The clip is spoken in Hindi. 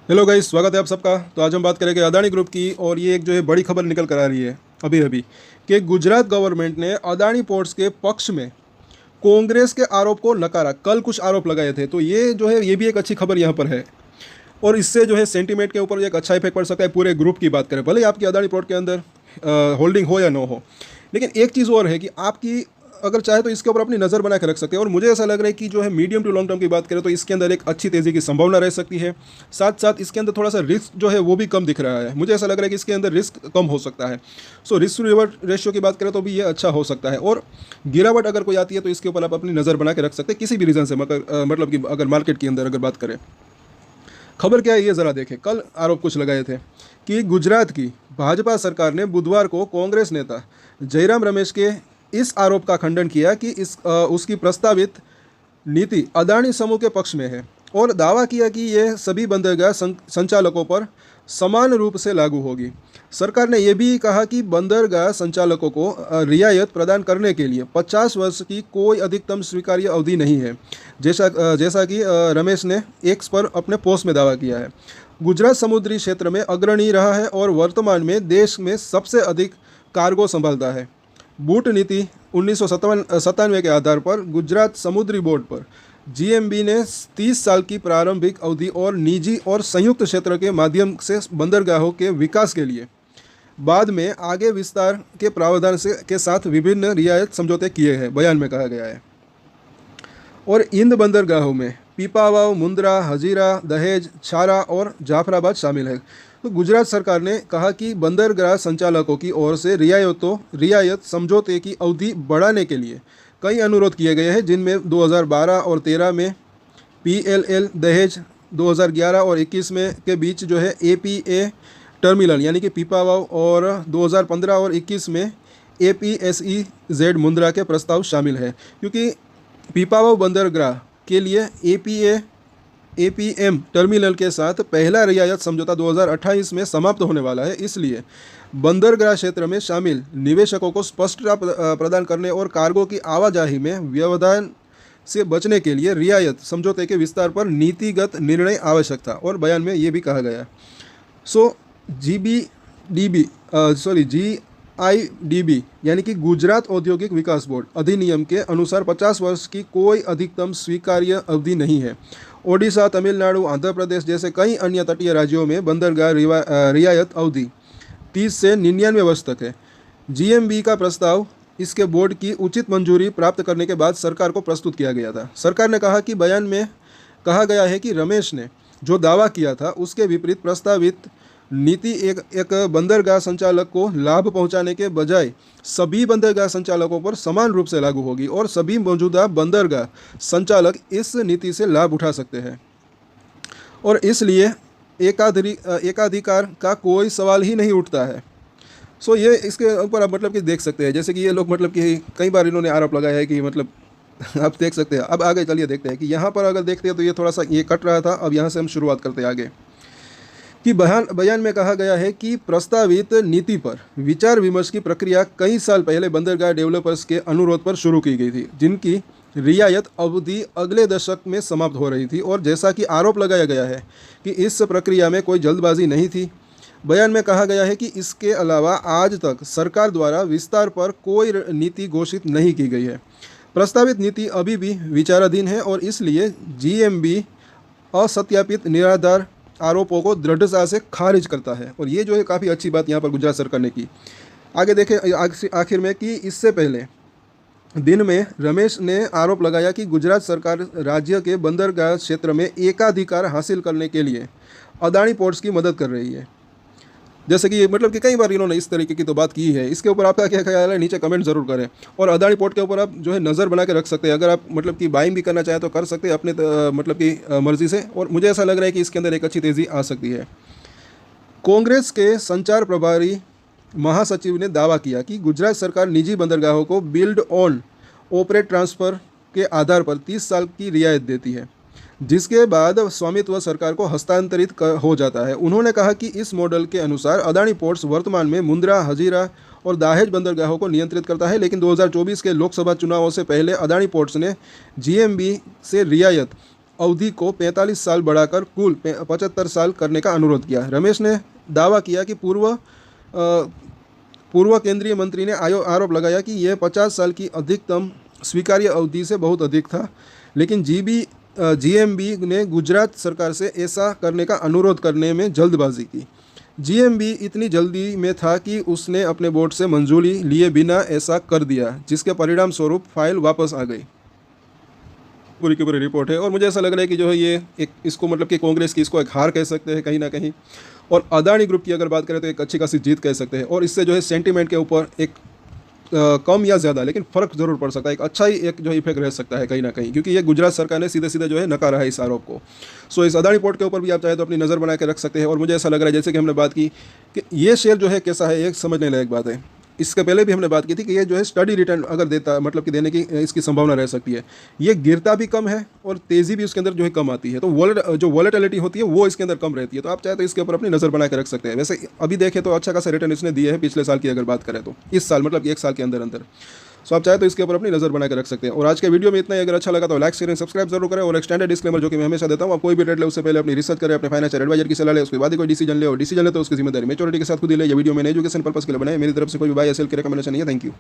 हेलो गाइस, स्वागत है आप सबका। तो आज हम बात करेंगे अदानी ग्रुप की, और ये एक जो है बड़ी खबर निकल कर आ रही है अभी अभी कि गुजरात गवर्नमेंट ने अदानी पोर्ट्स के पक्ष में कांग्रेस के आरोप को नकारा। कल कुछ आरोप लगाए थे, तो ये जो है ये भी एक अच्छी खबर यहाँ पर है। और इससे जो है सेंटीमेंट के ऊपर एक अच्छा इफेक्ट पड़ सकता है पूरे ग्रुप की बात करें, भले ही आपकी अदानी पोर्ट के अंदर होल्डिंग हो या ना हो। लेकिन एक चीज़ और है कि आपकी अगर चाहे तो इसके ऊपर अपनी नज़र बना के रख सकते हैं। और मुझे ऐसा लग रहा है कि जो है मीडियम टू लॉन्ग टर्म की बात करें तो इसके अंदर एक अच्छी तेज़ी की संभावना रह सकती है। साथ साथ इसके अंदर थोड़ा सा रिस्क जो है वो भी कम दिख रहा है। मुझे ऐसा लग रहा है कि इसके अंदर रिस्क कम हो सकता है। So risk to reward ratio की बात करें तो भी ये अच्छा हो सकता है। और गिरावट अगर कोई आती है तो इसके ऊपर आप अपनी नज़र बना के रख सकते हैं किसी भी रीज़न से, मतलब कि अगर मार्केट के अंदर अगर बात करें। खबर क्या है ये ज़रा देखें। कल आरोप कुछ लगाए थे कि गुजरात की भाजपा सरकार ने बुधवार को कांग्रेस नेता जयराम रमेश के इस आरोप का खंडन किया कि उसकी प्रस्तावित नीति अदानी समूह के पक्ष में है, और दावा किया कि यह सभी बंदरगाह संचालकों पर समान रूप से लागू होगी। सरकार ने यह भी कहा कि बंदरगाह संचालकों को रियायत प्रदान करने के लिए 50 वर्ष की कोई अधिकतम स्वीकार्य अवधि नहीं है, जैसा कि रमेश ने एक्स पर अपने पोस्ट में दावा किया है। गुजरात समुद्री क्षेत्र में अग्रणी रहा है और वर्तमान में देश में सबसे अधिक कार्गो संभालता है। बूट नीति 1997 के आधार पर गुजरात समुद्री बोर्ड पर जीएमबी ने 30 साल की प्रारंभिक अवधि और निजी और संयुक्त क्षेत्र के माध्यम से बंदरगाहों के विकास के लिए बाद में आगे विस्तार के प्रावधान के साथ विभिन्न रियायत समझौते किए हैं, बयान में कहा गया है। और इन बंदरगाहों में पीपावाव, मुंद्रा, हजीरा, दहेज, छारा और जाफराबाद शामिल है। तो गुजरात सरकार ने कहा कि बंदरगाह संचालकों की ओर से रियायत समझौते की अवधि बढ़ाने के लिए कई अनुरोध किए गए हैं, जिनमें 2012 और 13 में पीएलएल दहेज, 2011 और 21 में के बीच जो है एपीए टर्मिनल यानी कि पीपावाव, और 2015 और 21 में एपीएसईजेड मुंद्रा के प्रस्ताव शामिल है। क्योंकि पीपावाव बंदरगाह के लिए एपीएम टर्मिनल के साथ पहला रियायत समझौता 2028 में समाप्त होने वाला है, इसलिए बंदरगाह क्षेत्र में शामिल निवेशकों को स्पष्टता प्रदान करने और कार्गो की आवाजाही में व्यवधान से बचने के लिए रियायत समझौते के विस्तार पर नीतिगत निर्णय आवश्यक था। और बयान में ये भी कहा गया। सो जीआईडीबी यानी कि गुजरात औद्योगिक विकास बोर्ड अधिनियम के अनुसार 50 वर्ष की कोई अधिकतम स्वीकार्य अवधि नहीं है। ओडिशा, तमिलनाडु, आंध्र प्रदेश जैसे कई अन्य तटीय राज्यों में बंदरगाह रियायत अवधि 30 से 99 वर्ष तक है। जीएमबी का प्रस्ताव इसके बोर्ड की उचित मंजूरी प्राप्त करने के बाद सरकार को प्रस्तुत किया गया था। सरकार ने कहा कि बयान में कहा गया है कि रमेश ने जो दावा किया था उसके विपरीत प्रस्तावित नीति एक बंदरगाह संचालक को लाभ पहुंचाने के बजाय सभी बंदरगाह संचालकों पर समान रूप से लागू होगी, और सभी मौजूदा बंदरगाह संचालक इस नीति से लाभ उठा सकते हैं, और इसलिए एकाधिकार का कोई सवाल ही नहीं उठता है। सो ये इसके ऊपर आप मतलब कि देख सकते हैं, जैसे कि ये लोग मतलब कि कई बार इन्होंने आरोप लगाया है कि मतलब आप देख सकते हैं। अब आगे चलिए देखते हैं कि यहाँ पर अगर देखते हैं तो ये थोड़ा सा ये कट रहा था। अब यहाँ से हम शुरुआत करते हैं आगे कि बयान में कहा गया है कि प्रस्तावित नीति पर विचार विमर्श की प्रक्रिया कई साल पहले बंदरगाह डेवलपर्स के अनुरोध पर शुरू की गई थी, जिनकी रियायत अवधि अगले दशक में समाप्त हो रही थी। और जैसा कि आरोप लगाया गया है कि इस प्रक्रिया में कोई जल्दबाजी नहीं थी। बयान में कहा गया है कि इसके अलावा आज तक सरकार द्वारा विस्तार पर कोई नीति घोषित नहीं की गई है। प्रस्तावित नीति अभी भी विचाराधीन है, और इसलिए जीएमबी असत्यापित निराधार आरोपों को दृढ़ता से खारिज करता है। और ये जो है काफ़ी अच्छी बात यहाँ पर गुजरात सरकार ने की। आगे देखें आखिर में कि इससे पहले दिन में रमेश ने आरोप लगाया कि गुजरात सरकार राज्य के बंदरगाह क्षेत्र में एकाधिकार हासिल करने के लिए अदानी पोर्ट्स की मदद कर रही है। जैसे कि मतलब कि कई बार इन्होंने इस तरीके की तो बात की है। इसके ऊपर आपका क्या ख्याल है, नीचे कमेंट ज़रूर करें। और अदानी पोर्ट के ऊपर आप जो है नज़र बना के रख सकते हैं। अगर आप मतलब कि बाइंग भी करना चाहें तो कर सकते हैं अपने मतलब कि मर्ज़ी से। और मुझे ऐसा लग रहा है कि इसके अंदर एक अच्छी तेज़ी आ सकती है। कांग्रेस के संचार प्रभारी महासचिव ने दावा किया कि गुजरात सरकार निजी बंदरगाहों को बिल्ड ऑन ऑपरेट ट्रांसफ़र के आधार पर 30 साल की रियायत देती है, जिसके बाद स्वामित्व सरकार को हस्तांतरित हो जाता है। उन्होंने कहा कि इस मॉडल के अनुसार अदानी पोर्ट्स वर्तमान में मुंद्रा, हजीरा और दाहेज बंदरगाहों को नियंत्रित करता है, लेकिन 2024 के लोकसभा चुनावों से पहले अदानी पोर्ट्स ने जीएमबी से रियायत अवधि को 45 साल बढ़ाकर कुल 75 साल करने का अनुरोध किया। रमेश ने दावा किया कि पूर्व केंद्रीय मंत्री ने आरोप लगाया कि यह 50 साल की अधिकतम स्वीकार्य अवधि से बहुत अधिक था, लेकिन जीएमबी ने गुजरात सरकार से ऐसा करने का अनुरोध करने में जल्दबाजी की। जीएमबी इतनी जल्दी में था कि उसने अपने बोर्ड से मंजूरी लिए बिना ऐसा कर दिया, जिसके परिणाम स्वरूप फाइल वापस आ गई। पूरी की पूरी रिपोर्ट है और मुझे ऐसा लग रहा है कि जो है ये एक इसको मतलब कि कांग्रेस की इसको एक हार कह सकते हैं कहीं ना कहीं, और अदानी ग्रुप की अगर बात करें तो एक अच्छी खासी जीत कह सकते हैं। और इससे जो है सेंटीमेंट के ऊपर एक कम या ज़्यादा लेकिन फ़र्क ज़रूर पड़ सकता है, एक अच्छा ही एक जो इफेक्ट रह सकता है कहीं ना कहीं, क्योंकि ये गुजरात सरकार ने सीधे सीधे जो है नकारा है इस आरोप को। सो इस अदानी पोर्ट के ऊपर भी आप चाहे तो अपनी नज़र बना के रख सकते हैं। और मुझे ऐसा लग रहा है जैसे कि हमने बात की कि ये शेयर जो है कैसा है, ये समझने लायक बात है। इसके पहले भी हमने बात की थी कि ये जो है स्टडी रिटर्न अगर देता मतलब कि देने की इसकी संभावना रह सकती है। ये गिरता भी कम है और तेज़ी भी उसके अंदर जो है कम आती है, तो जो वॉलेटिलिटी होती है वो इसके अंदर कम रहती है। तो आप चाहे तो इसके ऊपर अपनी नज़र बना के रख सकते हैं। वैसे अभी देखें तो अच्छा खासा रिटर्न इसने दिए है पिछले साल की अगर बात करें तो, इस साल मतलब 1 साल के अंदर अंदर। सो आप चाहे तो इसके ऊपर अपनी नज़र बना के रख सकते हैं। और आज के वीडियो में इतना ही। अगर अच्छा लगा तो लाइक शेयर सब्सक्राइब जरूर करें। और एक स्टैंडर्ड डिस्क्लेमर जो कि मैं हमेशा देता हूँ, आप कोई भी ट्रेड ले उससे पहले अपनी रिसर्च करें, अपने फाइनेंशियल एडवाइजर की सलाह ले, उसके बाद ही कोई डिसीजन ले, और डिसीजन ले तो उसकी जिम्मेदारी मैच्योरिटी के साथ खुद ही ले। ये वीडियो मैंने एजुकेशन पर्पस के लिए बनाया, मेरी तरफ से कोई भी बाय या सेल की रिकमेंडेशन नहीं है। Thank you.